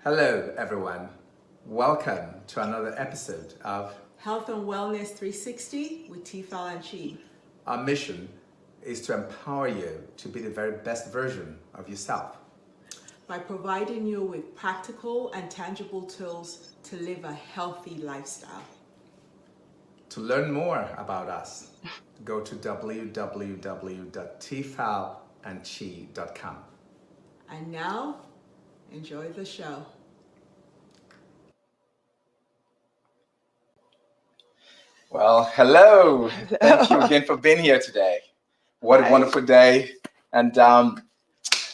Hello, everyone. Welcome to another episode of Health and Wellness 360 with TFal Chi. Our mission is to empower you to be the very best version of yourself By providing you with practical and tangible tools to live a healthy lifestyle. To learn more about us, go to www.tfalandchi.com. And now, enjoy the show. Well, hello. Thank you again for being here today. What a wonderful day. And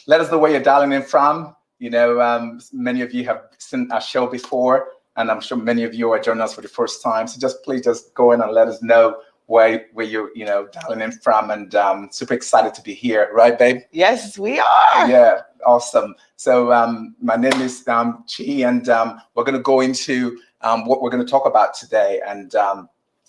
let us know where you're dialing in from. Many of you have seen our show before, and I'm sure many of you are joining us for the first time. So please go in and let us know where you're dialing in from. And super excited to be here, right, babe? Yes, we are. Yeah, awesome. So my name is Chi, and we're going to go into what we're going to talk about today and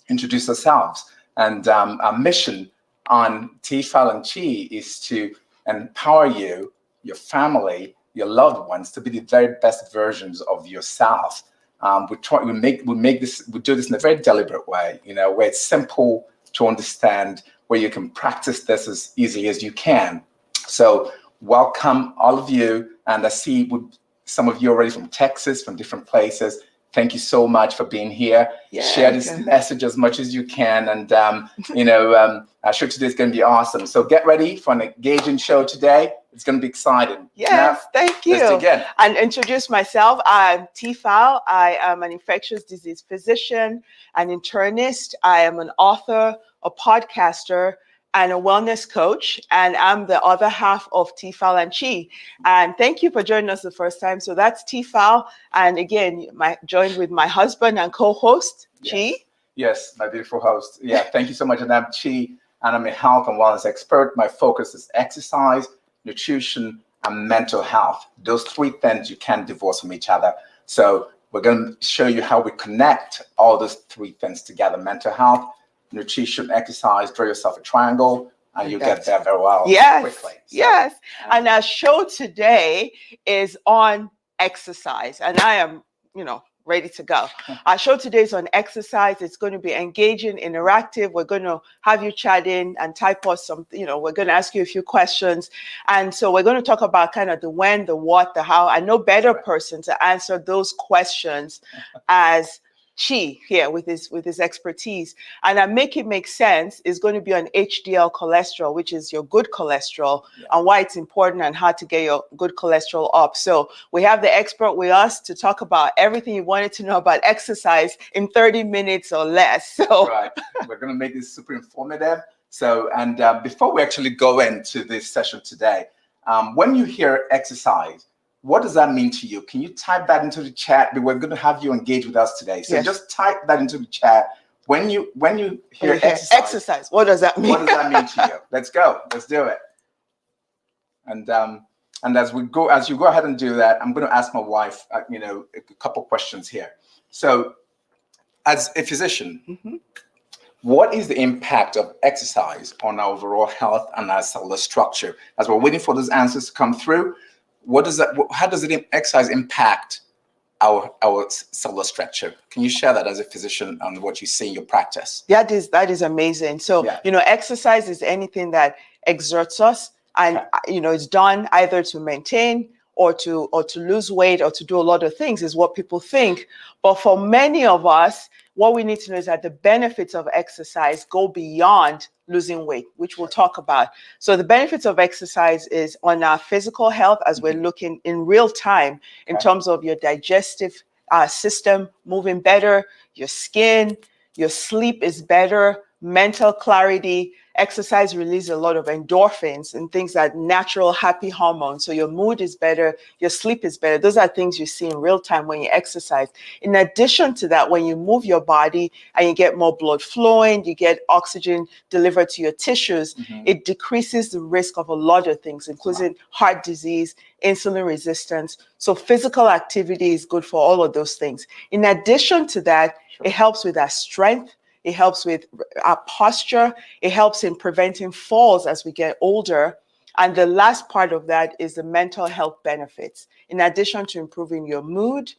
introduce ourselves. And our mission on TFal Chi is to empower you, your family, your loved ones to be the very best versions of yourself. We do this in a very deliberate way, where it's simple to understand, where you can practice this as easily as you can. So welcome all of you, and I see some of you already from Texas, from different places. Thank you so much for being here. Yeah, share this message as much as you can, and our show today is going to be awesome. So get ready for an engaging show today. It's going to be exciting. Yes, thank you. Let's begin. And introduce myself. I'm TFal. I am an infectious disease physician, an internist. I am an author, a podcaster, and a wellness coach, and I'm the other half of TFal Chi. And thank you for joining us the first time. So that's TFal, and again, joined with my husband and co-host, Chi. Yes, my beautiful host. Yeah, thank you so much. And I'm Chi, and I'm a health and wellness expert. My focus is exercise, nutrition, and mental health. Those three things you can't divorce from each other. So we're going to show you how we connect all those three things together: mental health, nutrition, exercise. Draw yourself a triangle, and you get there very well quickly. So, yes. And our show today is on exercise, and I am, ready to go. Our show today is on exercise. It's going to be engaging, interactive. We're going to have you chat in and type us some, we're going to ask you a few questions. And so we're going to talk about kind of the when, the what, the how. And no better person to answer those questions as Chi here with his expertise. And I make it make sense is going to be on HDL cholesterol, which is your good cholesterol, and why it's important and how to get your good cholesterol up. So we have the expert with us to talk about everything you wanted to know about exercise in 30 minutes or less. So right, we're going to make this super informative. So, and before we actually go into this session today, when you hear exercise, what does that mean to you? Can you type that into the chat? We're going to have you engage with us today. So just type that into the chat. When you hear exercise, what does that mean? What does that mean to you? Let's go. Let's do it. And as you go ahead and do that, I'm going to ask my wife, a couple questions here. So, as a physician, what is the impact of exercise on our overall health and our cellular structure? As we're waiting for those answers to come through, how does exercise impact our cellular structure? Can you share that as a physician on what you see in your practice? That is amazing. So, exercise is anything that exerts us, and it's done either to maintain or to lose weight or to do a lot of things is what people think. But for many of us, what we need to know is that the benefits of exercise go beyond losing weight, which we'll talk about. So the benefits of exercise is on our physical health, as we're looking in real time in terms of your digestive system moving better, your skin, your sleep is better, mental clarity. Exercise releases a lot of endorphins and things that natural happy hormones. So your mood is better, your sleep is better. Those are things you see in real time when you exercise. In addition to that, when you move your body and you get more blood flowing, you get oxygen delivered to your tissues, it decreases the risk of a lot of things, including heart disease, insulin resistance. So physical activity is good for all of those things. In addition to that, it helps with our strength. It helps with our posture. It helps in preventing falls as we get older. And the last part of that is the mental health benefits. In addition to improving your mood,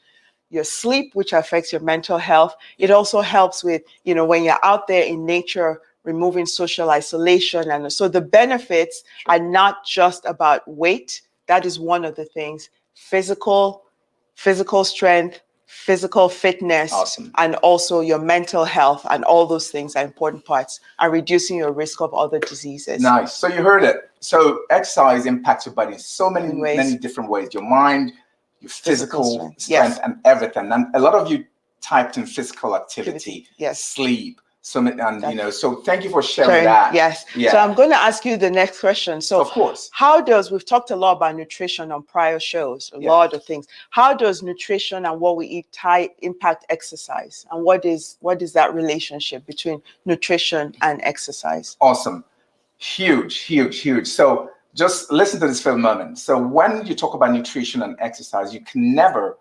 your sleep, which affects your mental health, it also helps with, when you're out there in nature, removing social isolation. And so the benefits are not just about weight. That is one of the things. Physical strength, physical fitness, and also your mental health, and all those things are important parts, and reducing your risk of other diseases. Nice. So you heard it. So exercise impacts your body in so many different ways. Your mind, your physical strength, and everything. And a lot of you typed in physical activity, sleep. So thank you for sharing that. Yes. Yeah. So I'm going to ask you the next question. So of course, we've talked a lot about nutrition on prior shows, a lot of things. How does nutrition and what we eat impact exercise? And what is that relationship between nutrition and exercise? Awesome. Huge. So just listen to this for a moment. So when you talk about nutrition and exercise, you can never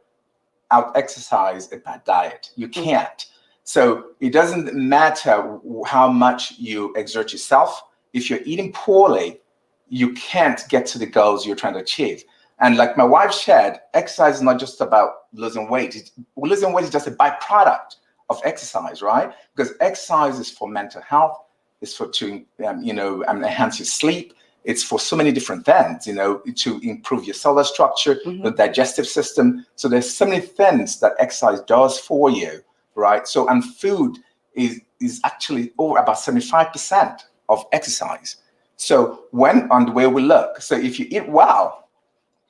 out-exercise a bad diet. You can't. So it doesn't matter how much you exert yourself. If you're eating poorly, you can't get to the goals you're trying to achieve. And like my wife shared, exercise is not just about losing weight. Losing weight is just a byproduct of exercise, right? Because exercise is for mental health. It's for to enhance your sleep. It's for so many different things, to improve your cellular structure, the digestive system. So there's so many things that exercise does for you, right? So, and food is actually over about 75% of exercise. So on the way we look, so if you eat well,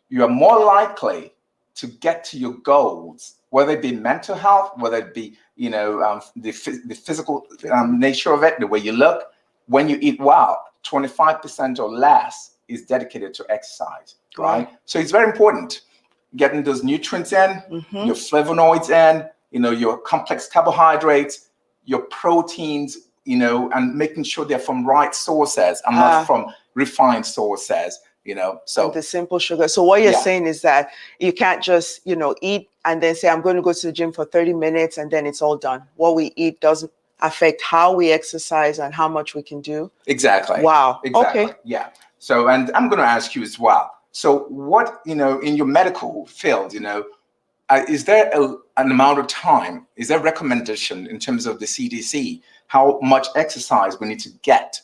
you are more likely to get to your goals, whether it be mental health, whether it be, the physical nature of it, the way you look. When you eat well, 25% or less is dedicated to exercise, right? So it's very important getting those nutrients in, your flavonoids in, your complex carbohydrates, your proteins, and making sure they're from right sources and not from refined sources, so. And the simple sugar. So what you're saying is that you can't just, eat and then say, I'm going to go to the gym for 30 minutes and then it's all done. What we eat doesn't affect how we exercise and how much we can do. Exactly. Wow. Exactly. Okay. Yeah. So, and I'm going to ask you as well. So what, in your medical field, is there an amount of time, is there recommendation in terms of the CDC, how much exercise we need to get,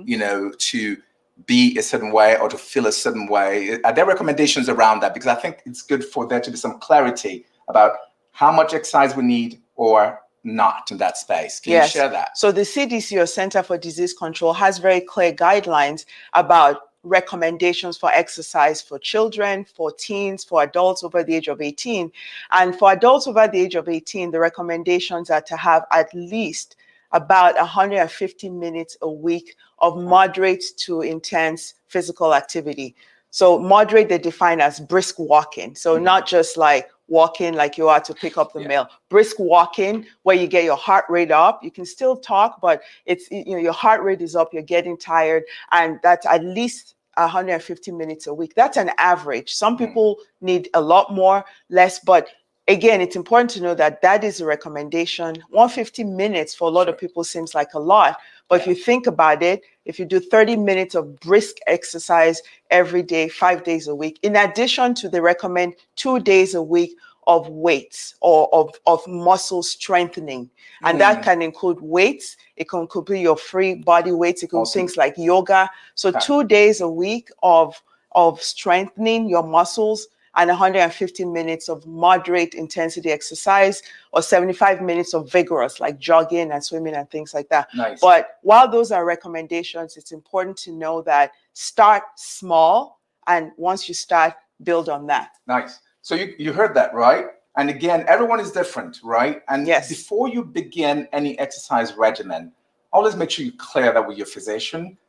to be a certain way or to feel a certain way? Are there recommendations around that? Because I think it's good for there to be some clarity about how much exercise we need or not in that space. Can you share that? So the CDC, or Center for Disease Control, has very clear guidelines about recommendations for exercise for children, for teens, for adults over the age of 18. And for adults over the age of 18, the recommendations are to have at least about 150 minutes a week of moderate to intense physical activity. So moderate, they define as brisk walking. So not just like walking like you are to pick up the mail. Brisk walking, where you get your heart rate up. You can still talk, but it's, your heart rate is up, you're getting tired, and that's at least 150 minutes a week. That's an average. Some people need a lot more, less, but again, it's important to know that that is a recommendation. 150 minutes for a lot of people seems like a lot, but if you think about it, if you do 30 minutes of brisk exercise every day, 5 days a week, in addition to they recommend 2 days a week of weights or of muscle strengthening. And that can include weights. It can include your free body weights. It can include things like yoga. So 2 days a week of strengthening your muscles, and 150 minutes of moderate intensity exercise, or 75 minutes of vigorous, like jogging and swimming and things like that. Nice. But while those are recommendations, it's important to know that start small, and once you start, build on that. Nice. So you heard that, right? And again, everyone is different, right? And before you begin any exercise regimen, always make sure you clear that with your physician,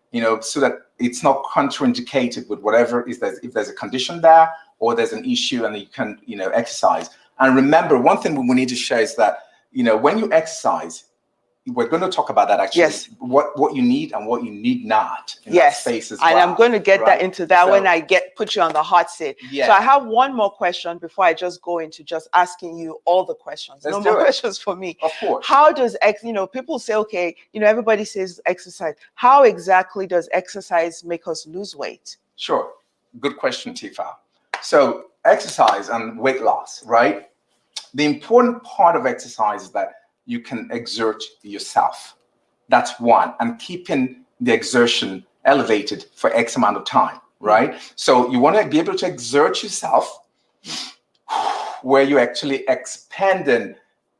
so that it's not contraindicated with whatever if there's a condition there, or there's an issue and you can, exercise. And remember, one thing we need to share is that, when you exercise, we're going to talk about that actually. Yes. What you need and what you need not in that space as well. And I'm going to get that into that when I put you on the hot seat. Yeah. So I have one more question before I just go into just asking you all the questions. Let's no do more it. questions for me. Of course. How does people say, okay, everybody says exercise. How exactly does exercise make us lose weight? Sure. Good question, TFal. So exercise and weight loss, right? The important part of exercise is that you can exert yourself. That's one. And keeping the exertion elevated for X amount of time, right? So you want to be able to exert yourself where you're actually expanding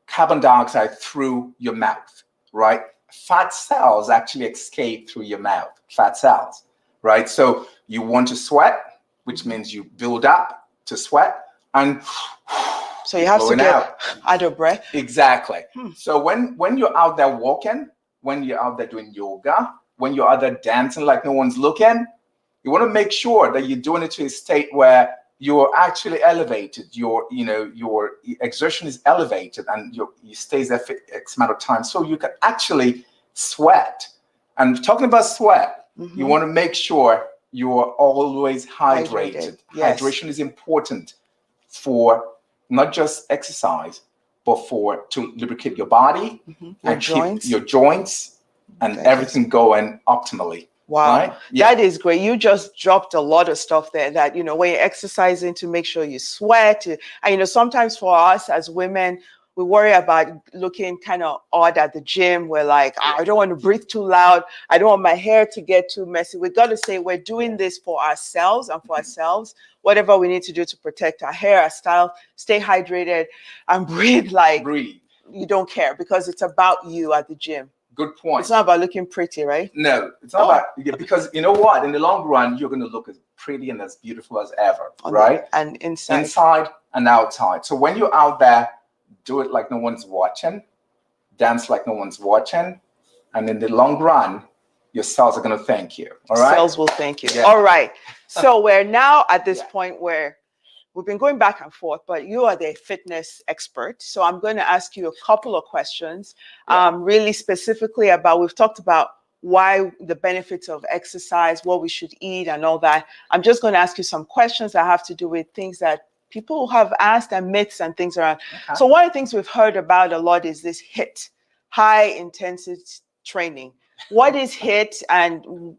carbon dioxide through your mouth, right? Fat cells actually escape through your mouth, fat cells, right? So you want to sweat, which means you build up to sweat, and so you have to get out of breath. Exactly. So when you're out there walking, when you're out there doing yoga, when you're out there dancing like no one's looking, you want to make sure that you're doing it to a state where you're actually elevated. Your exertion is elevated, and you stays there for X amount of time, so you can actually sweat. And talking about sweat, you want to make sure you are always hydrated. Yes. Hydration is important for not just exercise, but to lubricate your body and keep your joints and everything going optimally. Wow, right? Yeah. That is great. You just dropped a lot of stuff there that, when you're exercising, to make sure you sweat. And, sometimes for us as women, we worry about looking kind of odd at the gym. We're like, I don't want to breathe too loud. I don't want my hair to get too messy. We got to say we're doing this for ourselves and for ourselves. Whatever we need to do to protect our hair, our style, stay hydrated, and breathe like you don't care, because it's about you at the gym. Good point. It's not about looking pretty, right? No, it's not about, because you know what? In the long run, you're going to look as pretty and as beautiful as ever, right? And inside. Inside and outside. So when you're out there, do it like no one's watching, dance like no one's watching, and in the long run, your cells are going to thank you, all right? Cells will thank you. Yeah. All right. So we're now at this point where we've been going back and forth, but you are the fitness expert. So I'm going to ask you a couple of questions, really specifically about, we've talked about why the benefits of exercise, what we should eat and all that. I'm just going to ask you some questions that have to do with things that people have asked and myths and things around. Okay. So one of the things we've heard about a lot is this HIIT, high intensity training. What is HIIT, and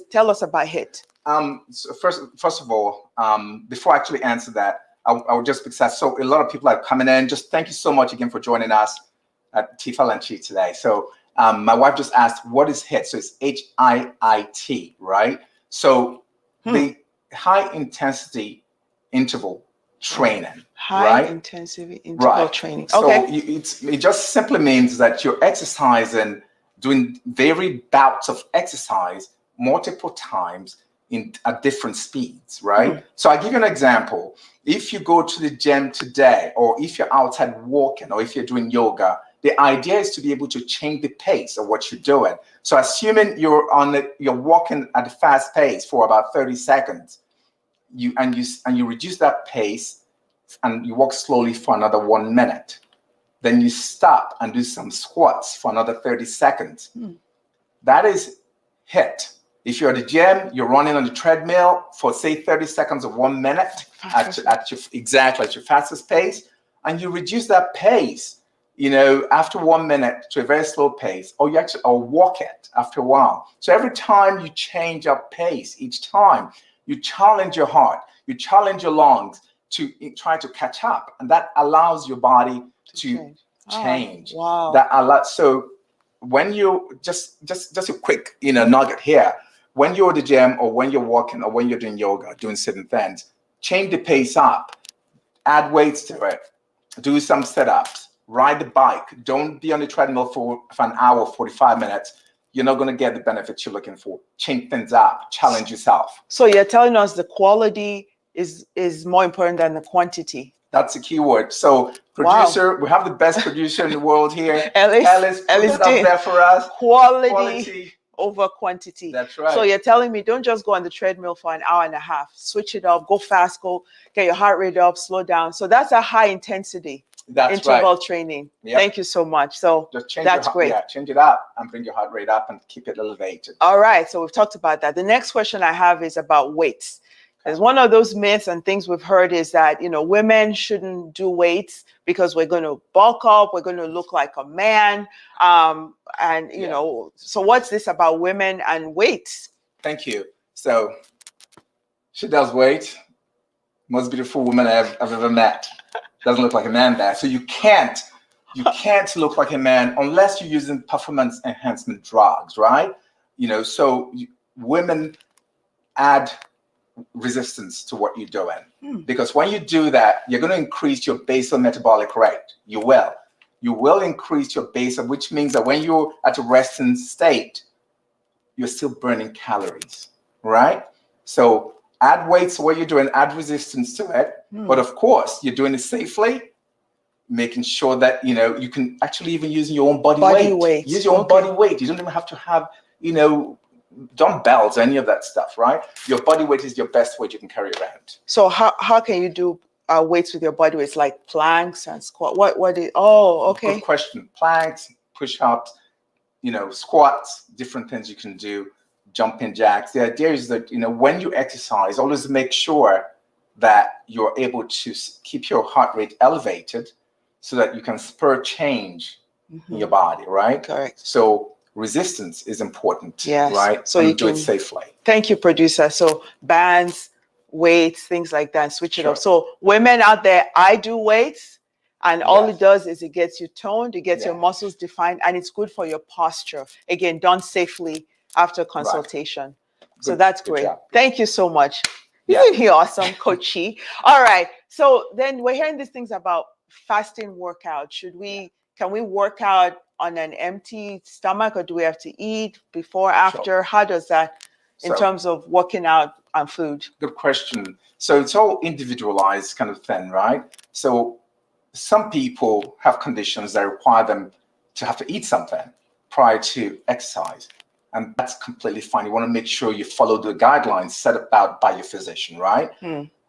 tell us about HIIT? So first of all, before I actually answer that, I would just say, so a lot of people are coming in. Just thank you so much again for joining us at TFal Chi today. So my wife just asked, what is HIIT? So it's HIIT, right? So the high intensity interval training. High intensity interval training. Okay. So it just simply means that you're exercising, doing varied bouts of exercise multiple times at different speeds, right? So I'll give you an example. If you go to the gym today, or if you're outside walking, or if you're doing yoga, the idea is to be able to change the pace of what you're doing. So assuming you're walking at a fast pace for about 30 seconds, you reduce that pace and you walk slowly for another 1 minute. Then you stop and do some squats for another 30 seconds. That is HIIT. If you're at the gym, you're running on the treadmill for say 30 seconds or 1 minute at your fastest pace, and you reduce that pace, after 1 minute to a very slow pace, or walk it after a while. So every time you change up pace, each time you challenge your heart, you challenge your lungs to try to catch up, and that allows your body to change. Wow. That allows. So when you just a quick nugget here, when you're at the gym, or when you're walking, or when you're doing yoga, doing certain things, change the pace up, add weights to it, do some sit-ups, ride the bike. Don't be on the treadmill for an hour, 45 minutes. You're not going to get the benefits you're looking for. Change things up, challenge yourself. So you're telling us the quality is more important than the quantity. That's a key word. So producer, we have the best producer in the world here. Ellis, put it up there for us. Quality over quantity. That's right. So you're telling me, don't just go on the treadmill for an hour and a half. Switch it up, go fast, get your heart rate up, slow down. So that's a high intensity interval training. Yep. Thank you so much. So that's great. Yeah, change it up and bring your heart rate up and keep it elevated. All right. So we've talked about that. The next question I have is about weights. Because one of those myths and things we've heard is that, women shouldn't do weights because we're going to bulk up, we're going to look like a man. So what's this about women and weights? Thank you. So She does weight. Most beautiful woman I've ever met. Doesn't look like a man there. So you can't look like a man unless you're using performance enhancement drugs, right? So women add resistance to what you're doing. Because when you do that, you're going to increase your basal metabolic rate. You will increase your basal, which means that when you're at a resting state, you're still burning calories, right? So add weight to what you're doing, add resistance to it. But of course, you're doing it safely, making sure that, you can actually even use your own body weight. Use your own body weight. You don't even have to have, dumbbells, any of that stuff, right? Your body weight is your best weight you can carry around. So how can you do weights with your body weights, like planks and squat? Okay. Good question. Planks, push-ups, squats, different things you can do, jumping jacks. The idea is that, when you exercise, always make sure that you're able to keep your heart rate elevated so that you can spur change in your body, right? Correct. So resistance is important, yes. right? So you do it safely. Thank you, producer. So bands, weights, things like that, switch it up. So women out there, I do weights, and all it does is it gets you toned, it gets your muscles defined, and it's good for your posture. Again, done safely after consultation. So that's great. Thank you so much. Isn't he awesome, Coach Chi? All right. So then we're hearing these things about fasting workout. Can we work out on an empty stomach, or do we have to eat before, after? How does that, in terms of working out on food? Good question. So it's all individualized kind of thing, right? So some people have conditions that require them to have to eat something prior to exercise. And that's completely fine. You want to make sure you follow the guidelines set about by your physician, right?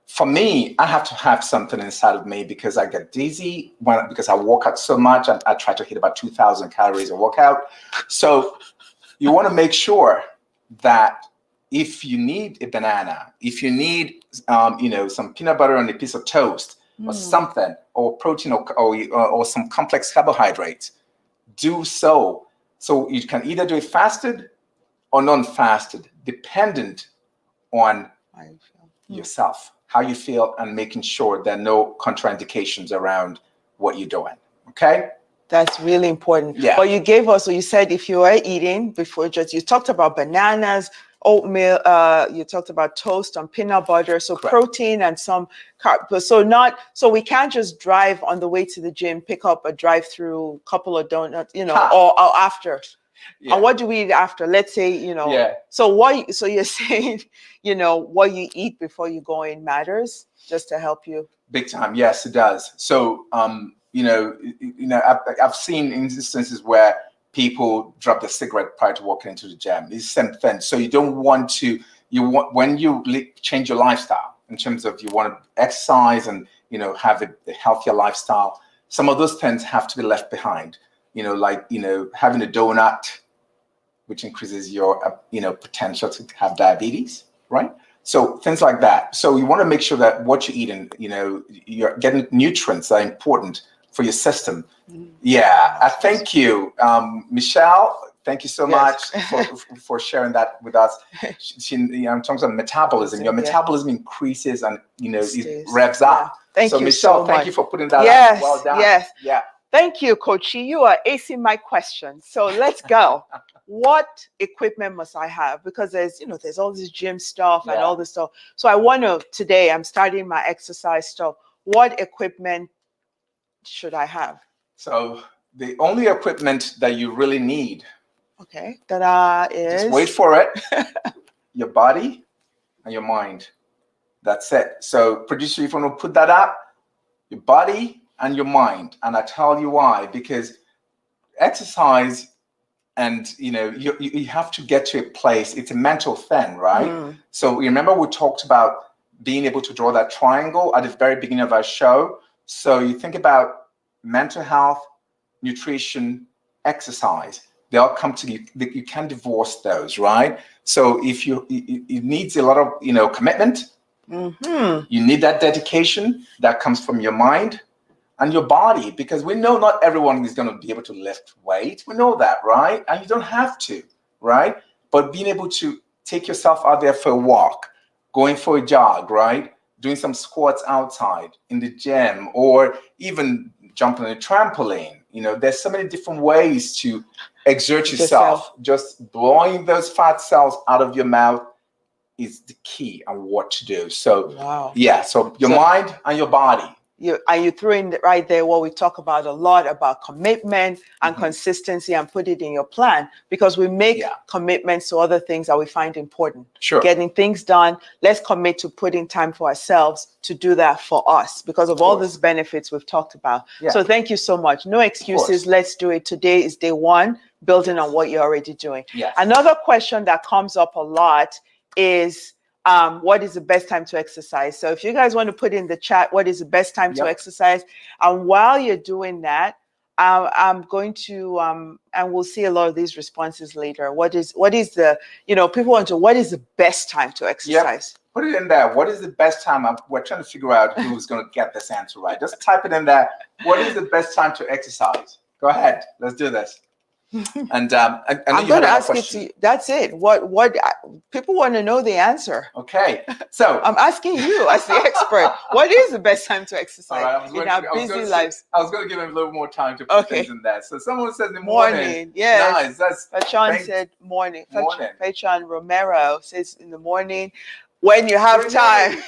For me, I have to have something inside of me because I get dizzy because I work out so much, and I try to hit about 2,000 calories a workout. So you want to make sure that if you need a banana, if you need some peanut butter on a piece of toast or something, or protein or some complex carbohydrates, do so. So you can either do it fasted or non-fasted, dependent on yourself, how you feel, and making sure there are no contraindications around what you're doing. Okay? That's really important. Yeah. But you gave us, so you said if you were eating before, you talked about bananas, oatmeal, you talked about toast and peanut butter, so protein and some carbs. So we can't just drive on the way to the gym, pick up a drive-through couple of donuts, or after. And what do we eat after? Let's say, so you're saying, what you eat before you go in matters, just to help you? Big time. Yes, it does. So, I've seen instances where people drop the cigarette prior to walking into the gym. It's the same thing. So you don't want to, when you change your lifestyle in terms of you want to exercise and, have a healthier lifestyle, some of those things have to be left behind. Having a donut, which increases your, potential to have diabetes, right? So things like that. So you want to make sure that what you're eating, you're getting nutrients that are important for your system. Yeah, I thank you. Michelle, thank you so much for sharing that with us. In terms of metabolism, your metabolism increases and, it revs up. Thank you, Michelle, so thank much. you for putting that up. Well done. Yes. Yeah. Thank you, Coach Chi. You are acing my question. So let's go. What equipment must I have? Because there's all this gym stuff and all this stuff. So today I'm starting my exercise stuff. What equipment should I have? So the only equipment that you really need, is just wait for it, your body and your mind. That's it. So producer, if you want to put that up, your body and your mind. And I tell you why, because exercise and you have to get to a place, it's a mental thing, right? So remember we talked about being able to draw that triangle at the very beginning of our show. So you think about mental health, nutrition, exercise, they all come together. You can't divorce those, right? So if it needs a lot of commitment, you need that dedication that comes from your mind and your body, because we know not everyone is going to be able to lift weight. We know that, right? And you don't have to, right? But being able to take yourself out there for a walk, going for a jog, right? Doing some squats outside in the gym, or even jumping on a trampoline. You know, there's so many different ways to exert yourself. Just blowing those fat cells out of your mouth is the key on what to do. So yeah, so your mind and your body. You threw in right there what we talk about a lot about commitment and consistency, and put it in your plan, because we make commitments to other things that we find important. Getting things done. Let's commit to putting time for ourselves to do that for us, because of all these benefits we've talked about. So thank you so much. No excuses. Let's do it. Today is day one, building on what you're already doing. Another question that comes up a lot is, what is the best time to exercise? So if you guys want to put in the chat, what is the best time to exercise? And while you're doing that, I'm going to, and we'll see a lot of these responses later. What is the, people want to, what is the best time to exercise? Put it in there. What is the best time? We're trying to figure out who's going to get this answer right. Just type it in there. What is the best time to exercise? Go ahead. Let's do this. And I'm going to ask it to you. That's it. What people want to know the answer. Okay, so I'm asking you as the expert. What is the best time to exercise in our busy lives? I was going to give him a little more time to put things in there. So someone says in the morning. Yes. Nice. That's Fechan said morning. Fechan Romero says in the morning. When you have time.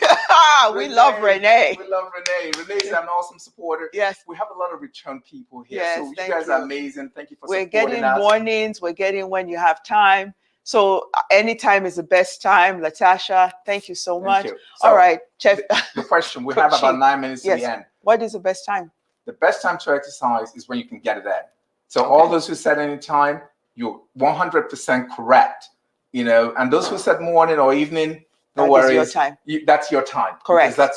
We love Renee. We love Renee. Renee's an awesome supporter. Yes. We have a lot of return people here. Yes, so you guys are amazing. Thank you for supporting us. We're getting mornings. We're getting when you have time. So anytime is the best time. Latasha, thank you so much. So, all right, Chef. The question, we have about 9 minutes to the end. What is the best time? The best time to exercise is when you can get it in. So all those who said any time, you're 100% correct. And those who said morning or evening, no worries. Your time. That's your time. Correct. Because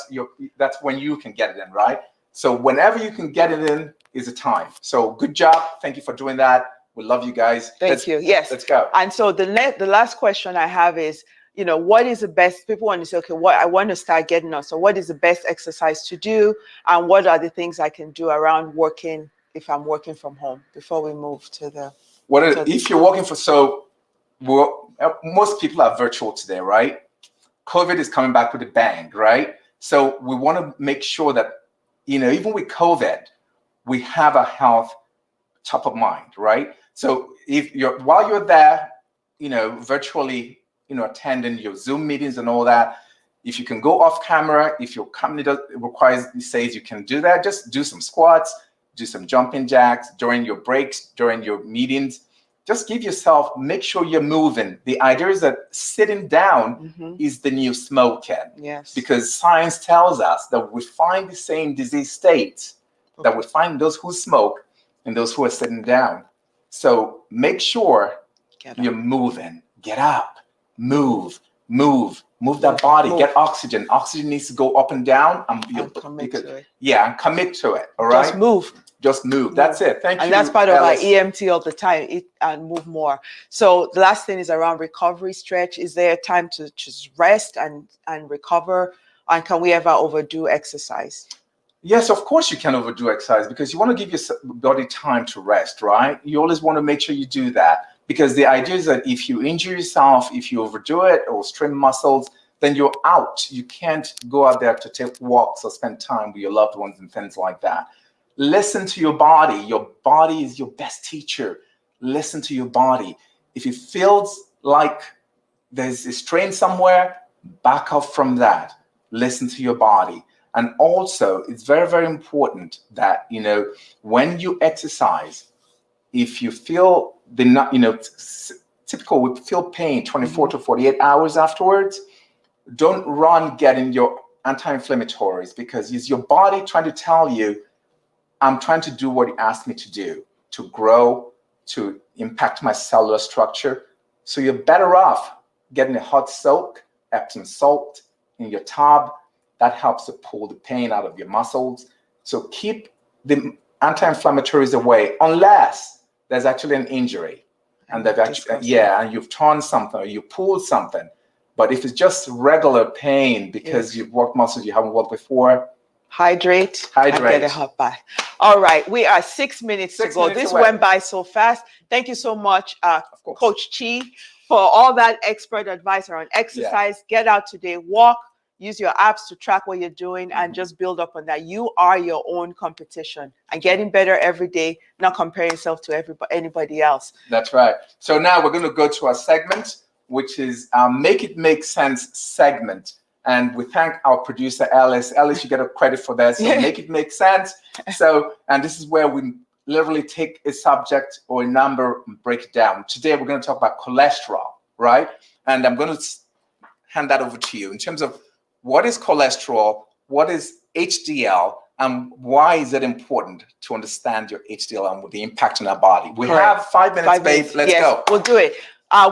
that's when you can get it in, right? So whenever you can get it in is a time. So good job. Thank you for doing that. We love you guys. Thank you. Yes. Let's go. And so the last question I have is, what is the best? People want to say, okay, what I want to start getting on. So what is the best exercise to do, and what are the things I can do around working if I'm working from home? Before we move to the. If you're working most people are virtual today, right? COVID is coming back with a bang, right? So we want to make sure that, even with COVID, we have our health top of mind, right? So while you're there, virtually, attending your Zoom meetings and all that, if you can go off camera, if your company says you can do that, just do some squats, do some jumping jacks during your breaks, during your meetings. Just give yourself, make sure you're moving. The idea is that sitting down is the new smoking. Yes. Because science tells us that we find the same disease states that we find those who smoke and those who are sitting down. So make sure you're moving. Get up, move that body, get oxygen. Oxygen needs to go up and down. And commit to it. Yeah, and commit to it. All right. Just move. That's it. Thank you. And that's part of our EMT all the time. Eat and move more. So the last thing is around recovery stretch. Is there a time to just rest and recover? And can we ever overdo exercise? Yes, of course you can overdo exercise, because you want to give your body time to rest, right? You always want to make sure you do that, because the idea is that if you injure yourself, if you overdo it or strain muscles, then you're out. You can't go out there to take walks or spend time with your loved ones and things like that. Listen to your body. Your body is your best teacher. Listen to your body. If it feels like there's a strain somewhere, back off from that. Listen to your body. And also, it's very, very important that, when you exercise, if you feel typical, we feel pain 24 to 48 hours afterwards, don't run getting your anti-inflammatories, because it's your body trying to tell you, I'm trying to do what you asked me to do, to grow, to impact my cellular structure. So you're better off getting a hot soak, Epsom salt in your tub. That helps to pull the pain out of your muscles. So keep the anti-inflammatories away, unless there's actually an injury. And they've actually, and you've torn something or you pulled something. But if it's just regular pain because you've worked muscles you haven't worked before, hydrate and get a hot bath. All right, we are 6 minutes to go. This went by so fast. Thank you so much, Coach Chi, for all that expert advice around exercise, get out today, walk, use your apps to track what you're doing, and just build up on that. You are your own competition and getting better every day, not comparing yourself to anybody else. That's right. So now we're going to go to our segment, which is Make It Make Sense segment. And we thank our producer, Alice. Alice, you get a credit for that. So Make It Make Sense. So, and this is where we literally take a subject or a number and break it down. Today, we're going to talk about cholesterol, right? And I'm going to hand that over to you in terms of what is cholesterol, what is HDL, and why is it important to understand your HDL and the impact on our body? We have 5 minutes, babe. Let's go. We'll do it.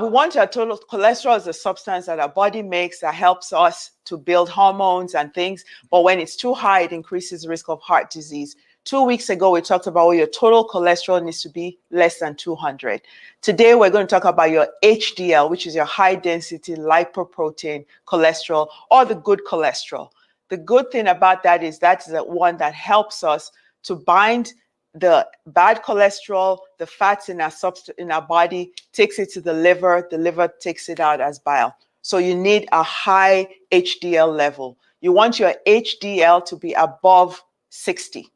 We want our total cholesterol is a substance that our body makes that helps us to build hormones and things. But when it's too high, it increases the risk of heart disease. 2 weeks ago, we talked about your total cholesterol needs to be less than 200. Today, we're going to talk about your HDL, which is your high density lipoprotein cholesterol, or the good cholesterol. The good thing about that is that's the one that helps us to bind the bad cholesterol, the fats in our body, takes it to the liver takes it out as bile. So you need a high HDL level. You want your HDL to be above 60.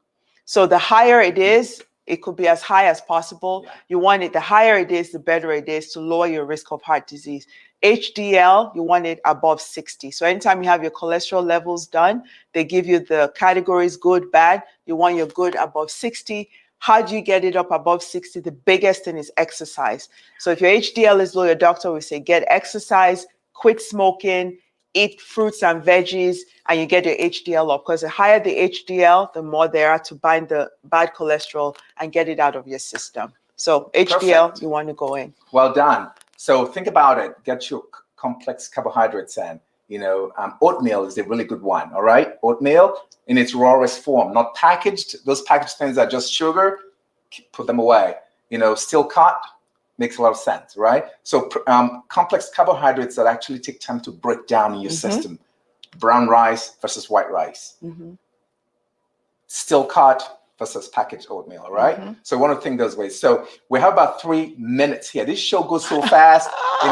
So the higher it is, it could be as high as possible. You want it, the higher it is, the better it is to lower your risk of heart disease. HDL, you want it above 60. So anytime you have your cholesterol levels done, they give you the categories good, bad. You want your good above 60. How do you get it up above 60? The biggest thing is exercise. So if your HDL is low, your doctor will say, get exercise, quit smoking, eat fruits and veggies, and you get your HDL up. Because the higher the HDL, the more there are to bind the bad cholesterol and get it out of your system. So HDL, perfect. You want to go in. Well done. So think about it. Get your complex carbohydrates in. Oatmeal is a really good one. All right, oatmeal in its rawest form, not packaged. Those packaged things are just sugar. Put them away. Still cut makes a lot of sense, right? So complex carbohydrates that actually take time to break down in your system. Brown rice versus white rice. Still cut versus packaged oatmeal, right? So we want to think those ways. So we have about 3 minutes here. This show goes so fast. We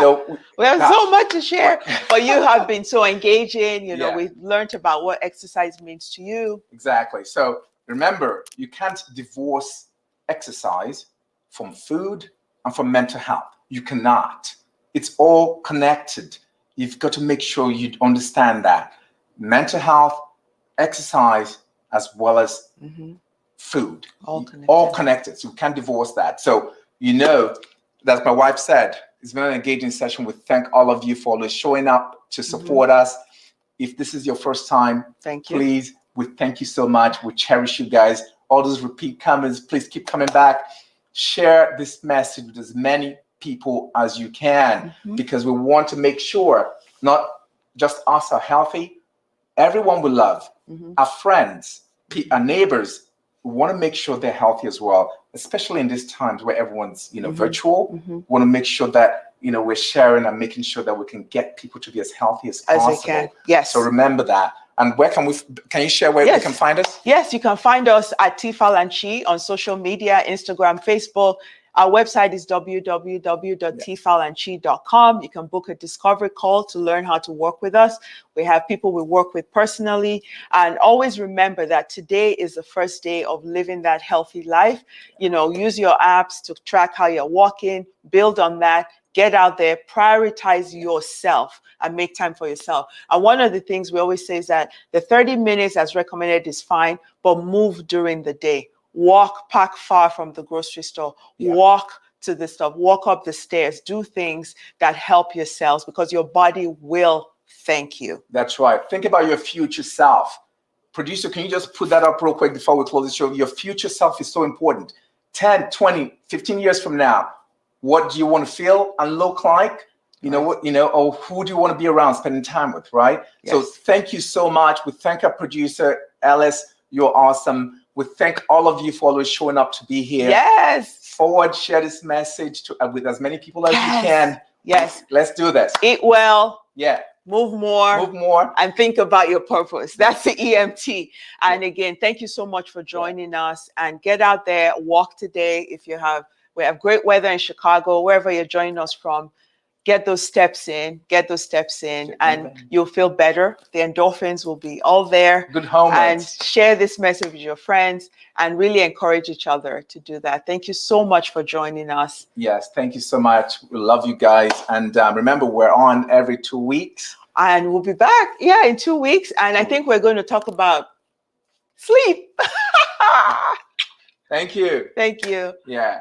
have so much to share, but you have been so engaging. We've learned about what exercise means to you. Exactly. So remember, you can't divorce exercise from food and from mental health. You cannot. It's all connected. You've got to make sure you understand that. Mental health, exercise, as well as food, all connected. So you can't divorce that. So that's my wife said, it's been an engaging session. We thank all of you for always showing up to support us. If this is your first time, thank you. Please, we thank you so much. We cherish you guys. All those repeat comments, please keep coming back. Share this message with as many people as you can, because we want to make sure not just us are healthy, everyone we love, our friends, our neighbors, we want to make sure they're healthy as well, especially in these times where everyone's virtual. We want to make sure that we're sharing and making sure that we can get people to be as healthy as possible. As they can. Yes. So remember that. And where can you share where we can find us? Yes, you can find us at TFal Chi on social media, Instagram, Facebook. Our website is www.tfalandchi.com. You can book a discovery call to learn how to work with us. We have people we work with personally. And always remember that today is the first day of living that healthy life. Use your apps to track how you're walking, build on that, get out there, prioritize yourself and make time for yourself. And one of the things we always say is that the 30 minutes as recommended is fine, but move during the day. Walk, park far from the grocery store, walk to the stuff, walk up the stairs, do things that help your cells, because your body will thank you. That's right. Think about your future self. Producer, can you just put that up real quick before we close the show? Your future self is so important. 10, 20, 15 years from now, what do you want to feel and look like? Or who do you want to be around spending time with, right? Yes. So thank you so much. We thank our producer, Alice. You're awesome. We thank all of you for always showing up to be here. Yes. Share this message with as many people as you can. Yes. Let's do this. Eat well. Yeah. Move more. And think about your purpose. That's the EMT. And again, thank you so much for joining us. And get out there, walk today. We have great weather in Chicago, wherever you're joining us from. get those steps in, and you'll feel better. The endorphins will be all there. Good homework. And share this message with your friends and really encourage each other to do that. Thank you so much for joining us. Yes, thank you so much. We love you guys. And remember, we're on every 2 weeks. And we'll be back, in 2 weeks. And I think we're going to talk about sleep. Thank you. Thank you. Yeah.